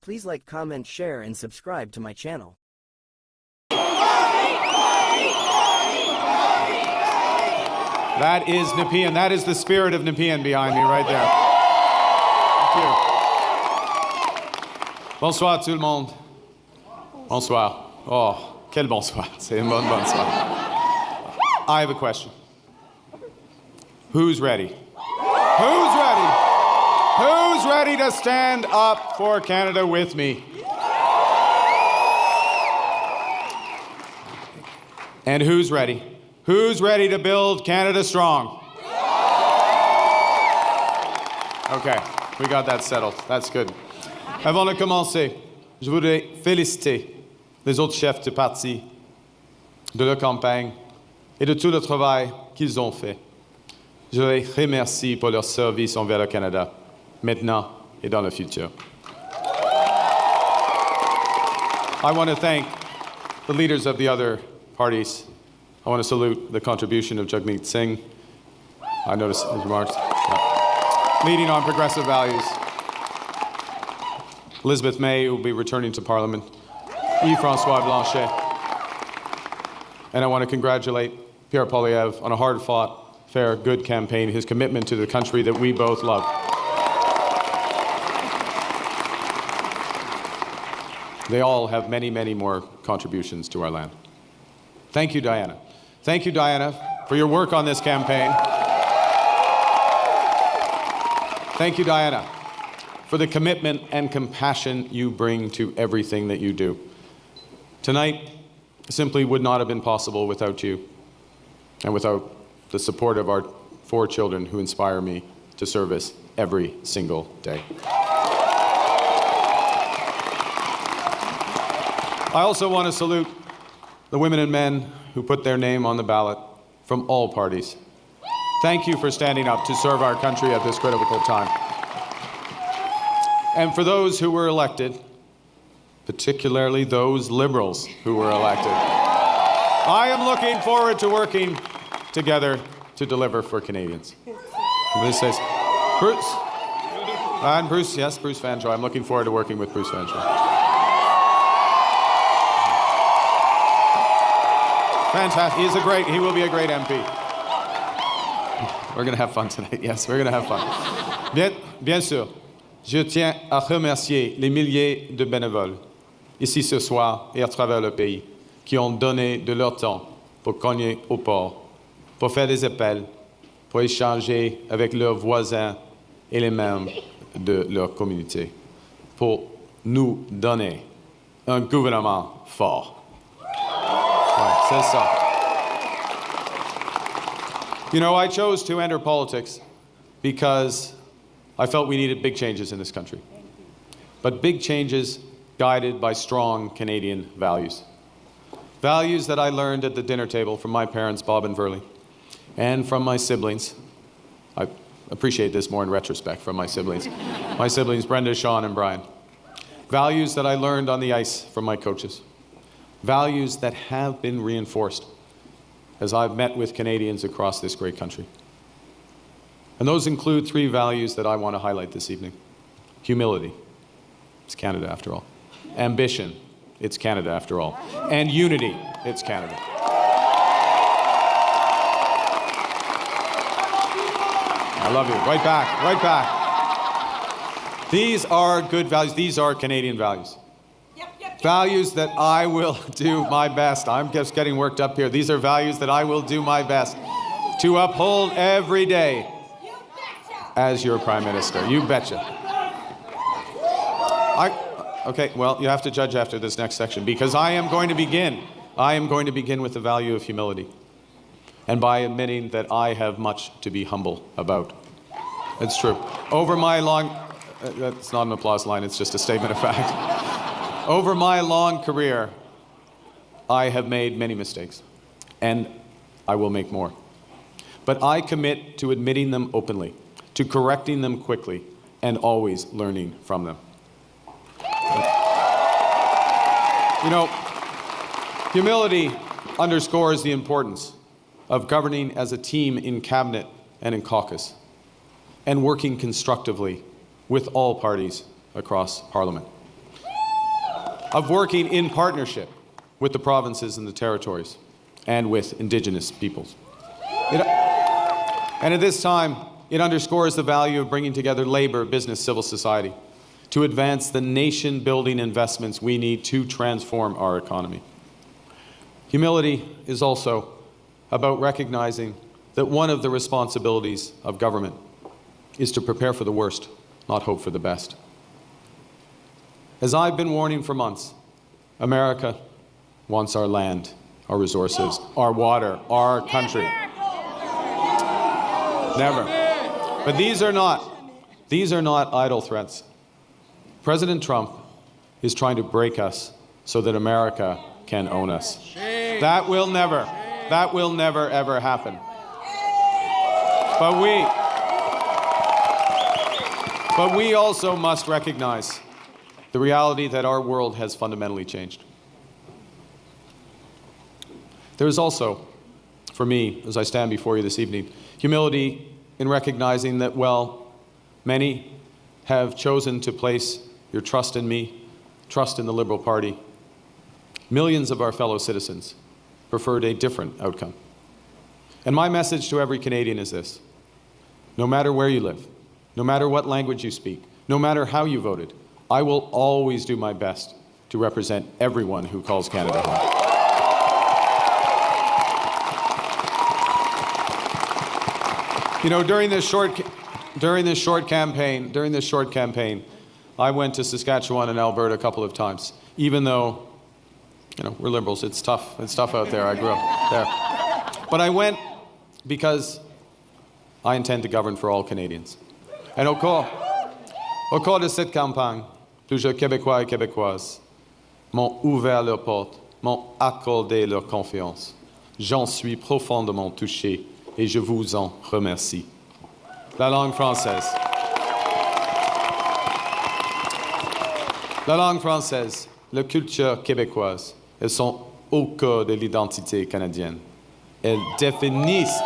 Please like, comment, share, and subscribe to my channel. That is Nepean. That is the spirit of Nepean behind me right there. Thank you. Bonsoir tout le monde. Bonsoir. Oh, quel bonsoir. C'est un bon bonsoir. I have a question. Who's ready? Who's ready? Who's ready to stand up for Canada with me? And who's ready? Who's ready to build Canada strong? Okay, we got that settled. That's good. Avant de commencer, je voudrais féliciter les autres chefs de parti, de leur campagne et de tout le travail qu'ils ont fait. Je les remercie pour leur service envers le Canada, maintenant et dans le futur. I want to thank the leaders of the other parties. I want to salute the contribution of Jagmeet Singh. I noticed his remarks. Yeah. Leading on progressive values. Elizabeth May will be returning to Parliament. Yves-François Blanchet. And I want to congratulate Pierre Poilievre on a hard-fought, fair, good campaign, his commitment to the country that we both love. They all have many, many more contributions to our land. Thank you, Diana. Thank you, Diana, for your work on this campaign. Thank you, Diana, for the commitment and compassion you bring to everything that you do. Tonight simply would not have been possible without you and without the support of our 4 children who inspire me to service every single day. I also want to salute the women and men who put their name on the ballot from all parties. Thank you for standing up to serve our country at this critical time. And for those who were elected, particularly those Liberals who were elected, I am looking forward to working together to deliver for Canadians. This says, Bruce. And Bruce, yes, Bruce Fanjoy. I'm looking forward to working with Bruce Fanjoy. Fantastic. He will be a great MP. We're going to have fun tonight. Yes, we're going to have fun. Bien sûr, je tiens à remercier les milliers de bénévoles ici ce soir et à travers le pays qui ont donné de leur temps pour cogner au port, pour faire des appels, pour échanger avec leurs voisins et les membres de leur communauté, pour nous donner un gouvernement fort. C'est ça. You know, I chose to enter politics because I felt we needed big changes in this country. But big changes guided by strong Canadian values. Values that I learned at the dinner table from my parents, Bob and Verley, and from my siblings. I appreciate this more in retrospect from my siblings. My siblings, Brenda, Sean, and Brian. Values that I learned on the ice from my coaches. Values that have been reinforced as I've met with Canadians across this great country. And those include 3 values that I want to highlight this evening. Humility, it's Canada after all. Ambition, it's Canada after all. And unity, it's Canada. I love you, right back, right back. These are good values, these are Canadian values. Values that I will do my best. I'm just getting worked up here. These are values that I will do my best to uphold every day as your Prime Minister. You betcha. Okay, well, you have to judge after this next section because I am going to begin with the value of humility and by admitting that I have much to be humble about. It's true. Over my long, that's not an applause line, it's just a statement of fact. Over my long career, I have made many mistakes, and I will make more. But I commit to admitting them openly, to correcting them quickly, and always learning from them. You know, humility underscores the importance of governing as a team in cabinet and in caucus, and working constructively with all parties across Parliament. of working in partnership with the provinces and the territories and with Indigenous peoples. And at this time, it underscores the value of bringing together labor, business, civil society to advance the nation-building investments we need to transform our economy. Humility is also about recognizing that one of the responsibilities of government is to prepare for the worst, not hope for the best. As I've been warning for months, America wants our land, our resources, our water, our country. Never. But these are not idle threats. President Trump is trying to break us so that America can own us. That will never ever happen. But we also must recognize the reality that our world has fundamentally changed. There is also, for me, as I stand before you this evening, humility in recognizing that, well, many have chosen to place your trust in me, trust in the Liberal Party. Millions of our fellow citizens preferred a different outcome. And my message to every Canadian is this: no matter where you live, no matter what language you speak, no matter how you voted, I will always do my best to represent everyone who calls Canada home. You know, during this short campaign, I went to Saskatchewan and Alberta a couple of times, even though, you know, we're Liberals. It's tough out there. I grew up there. But I went because I intend to govern for all Canadians. And au cours de cette campagne, plusieurs Québécois et Québécoises m'ont ouvert leurs portes, m'ont accordé leur confiance. J'en suis profondément touché et je vous en remercie. La langue française. La langue française, la culture québécoise, elles sont au cœur de l'identité canadienne. Elles définissent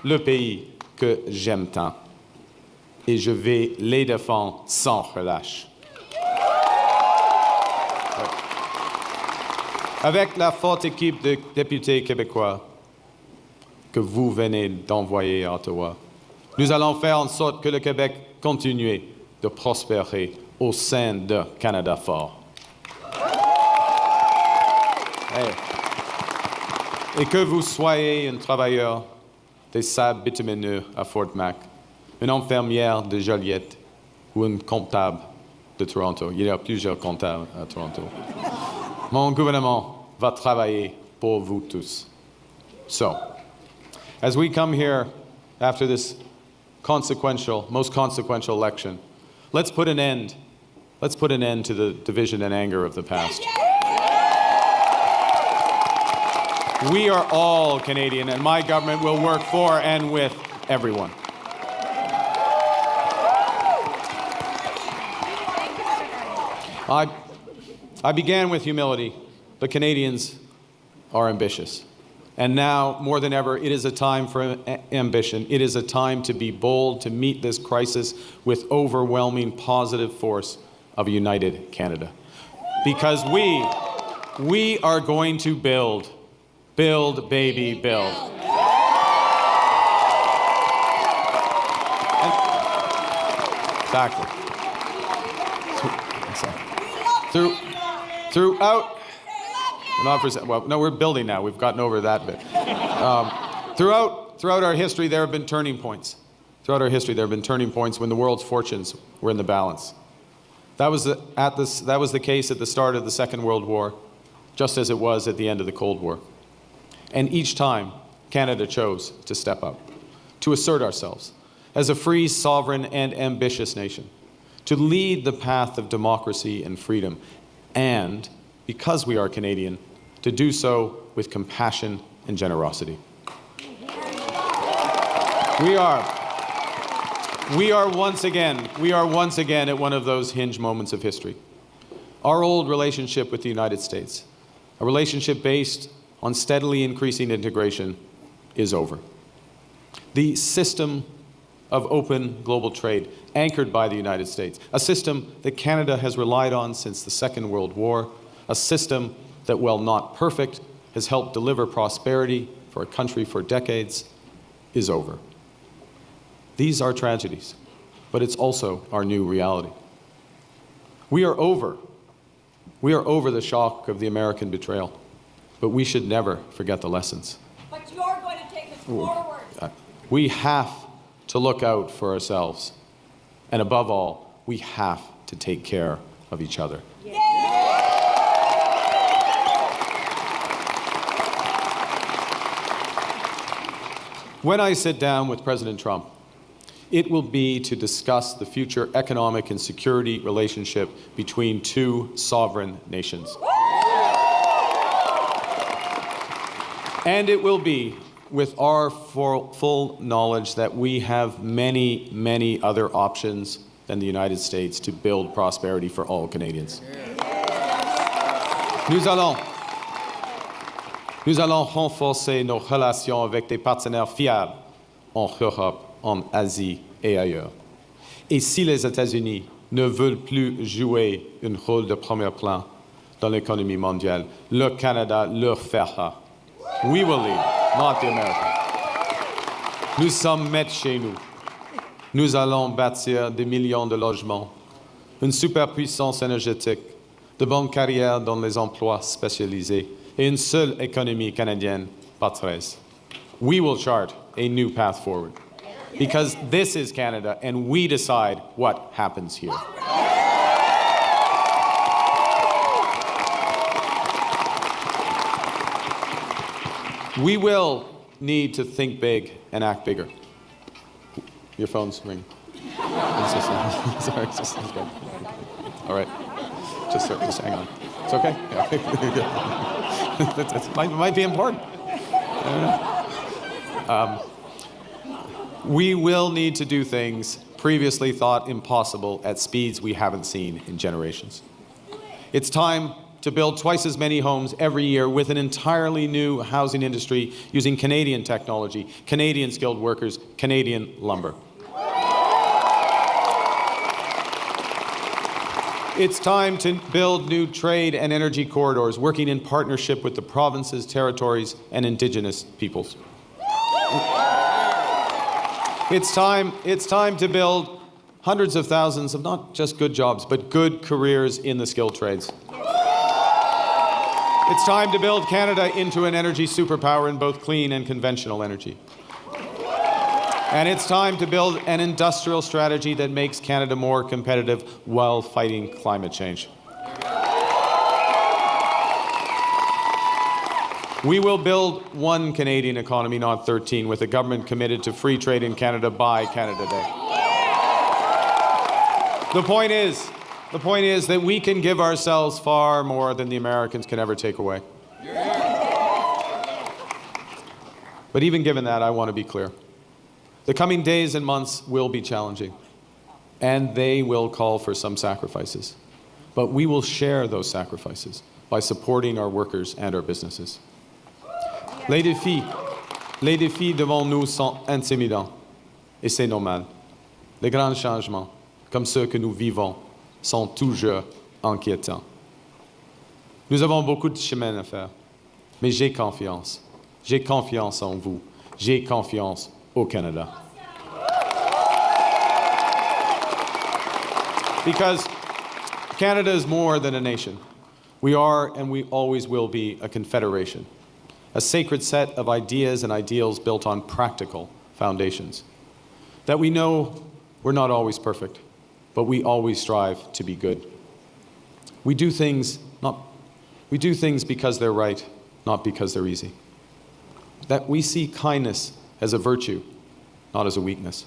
le pays que j'aime tant. Et je vais les défendre sans relâche. Avec la forte équipe de députés québécois que vous venez d'envoyer à Ottawa, nous allons faire en sorte que le Québec continue de prospérer au sein d'un Canada fort. Et que vous soyez un travailleur des sables bitumineux à Fort Mac, une infirmière de Joliette ou un comptable de Toronto. Il y a plusieurs comptables à Toronto. Mon gouvernement va travailler pour vous tous. So, as we come here after this most consequential election, let's put an end to the division and anger of the past. We are all Canadian, and my government will work for and with everyone. I began with humility, but Canadians are ambitious. And now, more than ever, it is a time for ambition. It is a time to be bold, to meet this crisis with overwhelming positive force of a united Canada. Because we are going to build, baby, build. Exactly. Throughout, we're building now. We've gotten over that bit. Throughout our history, there have been turning points. Throughout our history, there have been turning points when the world's fortunes were in the balance. That was the case at the start of the Second World War, just as it was at the end of the Cold War. And each time, Canada chose to step up, to assert ourselves as a free, sovereign, and ambitious nation, to lead the path of democracy and freedom, and, because we are Canadian, to do so with compassion and generosity. We are once again at one of those hinge moments of history. Our old relationship with the United States, a relationship based on steadily increasing integration, is over. The system of open global trade, anchored by the United States, a system that Canada has relied on since the Second World War, a system that, while not perfect, has helped deliver prosperity for a country for decades, is over. These are tragedies, but it's also our new reality. We are over the shock of the American betrayal, but we should never forget the lessons. But you're going to take us forward. We have to look out for ourselves, and above all, we have to take care of each other. When I sit down with President Trump, it will be to discuss the future economic and security relationship between two sovereign nations. And it will be with our full knowledge that we have many, many other options than the United States to build prosperity for all Canadians. Nous allons renforcer nos relations avec des partenaires fiables en Europe, en Asie et ailleurs. Et si les États-Unis ne veulent plus jouer un rôle de premier plan dans l'économie mondiale, le Canada leur fera. We will lead, not the Americans. Nous sommes maîtres chez nous. Nous allons bâtir des millions de logements, une superpuissance énergétique, de bonnes carrières dans les emplois spécialisés et une seule économie canadienne par 13. We will chart a new path forward because this is Canada and we decide what happens here. We will need to think big and act bigger. Your phone's ringing. Sorry, just go. All right. Just hang on. It's okay? Yeah. That might be important. We will need to do things previously thought impossible at speeds we haven't seen in generations. It's time to build twice as many homes every year with an entirely new housing industry using Canadian technology, Canadian skilled workers, Canadian lumber. It's time to build new trade and energy corridors, working in partnership with the provinces, territories, and Indigenous peoples. It's time to build hundreds of thousands of not just good jobs, but good careers in the skilled trades. It's time to build Canada into an energy superpower in both clean and conventional energy. And it's time to build an industrial strategy that makes Canada more competitive while fighting climate change. We will build one Canadian economy, not 13, with a government committed to free trade in Canada by Canada Day. The point is that we can give ourselves far more than the Americans can ever take away. But even given that, I want to be clear. The coming days and months will be challenging, and they will call for some sacrifices. But we will share those sacrifices by supporting our workers and our businesses. Les défis devant nous sont intimidants, et c'est normal. Les grands changements, comme ceux que nous vivons, sont toujours inquiétants. Nous avons beaucoup de chemin à faire, mais j'ai confiance. J'ai confiance en vous. J'ai confiance au Canada. Because Canada is more than a nation. We are, and we always will be, a confederation, a sacred set of ideas and ideals built on practical foundations. That we know we're not always perfect, but we always strive to be good. We do things because they're right, not because they're easy. That we see kindness as a virtue, not as a weakness.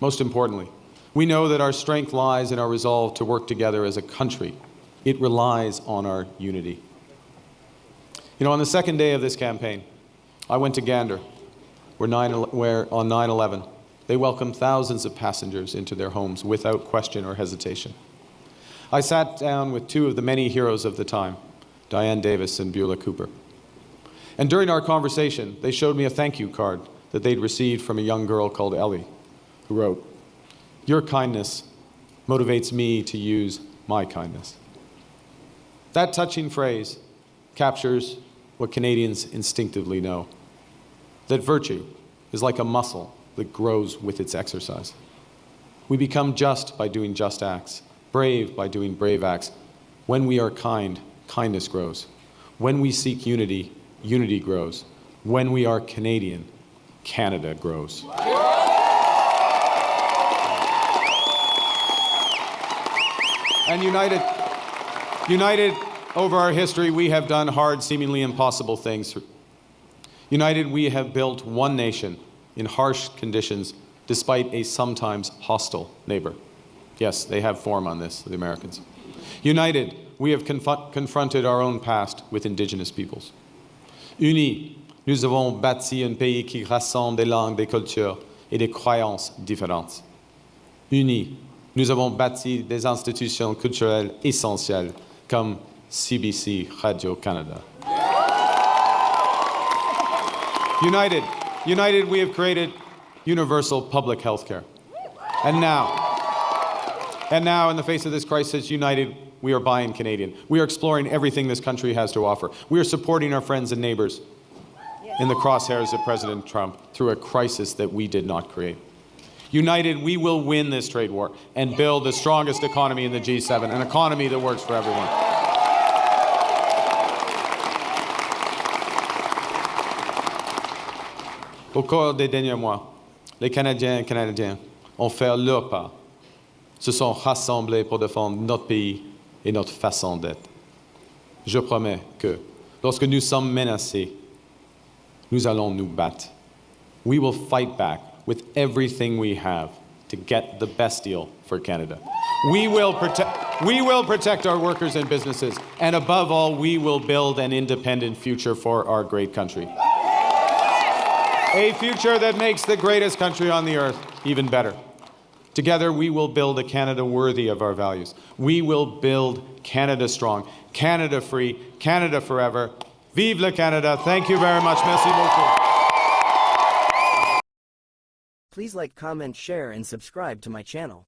Most importantly, we know that our strength lies in our resolve to work together as a country. It relies on our unity. You know, on the second day of this campaign, I went to Gander, where on 9/11, they welcomed thousands of passengers into their homes without question or hesitation. I sat down with two of the many heroes of the time, Diane Davis and Beulah Cooper. And during our conversation, they showed me a thank you card that they'd received from a young girl called Ellie, who wrote, "Your kindness motivates me to use my kindness." That touching phrase captures what Canadians instinctively know, that virtue is like a muscle that grows with its exercise. We become just by doing just acts, brave by doing brave acts. When we are kind, kindness grows. When we seek unity, unity grows. When we are Canadian, Canada grows. And united over our history, we have done hard, seemingly impossible things. United, we have built one nation in harsh conditions, despite a sometimes hostile neighbor. Yes, they have form on this, the Americans. United, we have confronted our own past with Indigenous peoples. Unis, nous avons bâti un pays qui rassemble des langues, des cultures et des croyances différentes. Unis, nous avons bâti des institutions culturelles essentielles comme CBC Radio-Canada. United, we have created universal public health care. And now, in the face of this crisis, united, we are buying Canadian. We are exploring everything this country has to offer. We are supporting our friends and neighbors in the crosshairs of President Trump through a crisis that we did not create. United, we will win this trade war and build the strongest economy in the G7, an economy that works for everyone. Au cours des derniers mois, les Canadiens et Canadiennes ont fait leur part, se sont rassemblés pour défendre notre pays et notre façon d'être. Je promets que, lorsque nous sommes menacés, nous allons nous battre. We will fight back with everything we have to get the best deal for Canada. We will protect our workers and businesses, and above all, we will build an independent future for our great country. A future that makes the greatest country on the earth even better. Together, we will build a Canada worthy of our values. We will build Canada strong, Canada free, Canada forever. Vive le Canada. Thank you very much. Merci beaucoup. Please like, comment, share, and subscribe to my channel.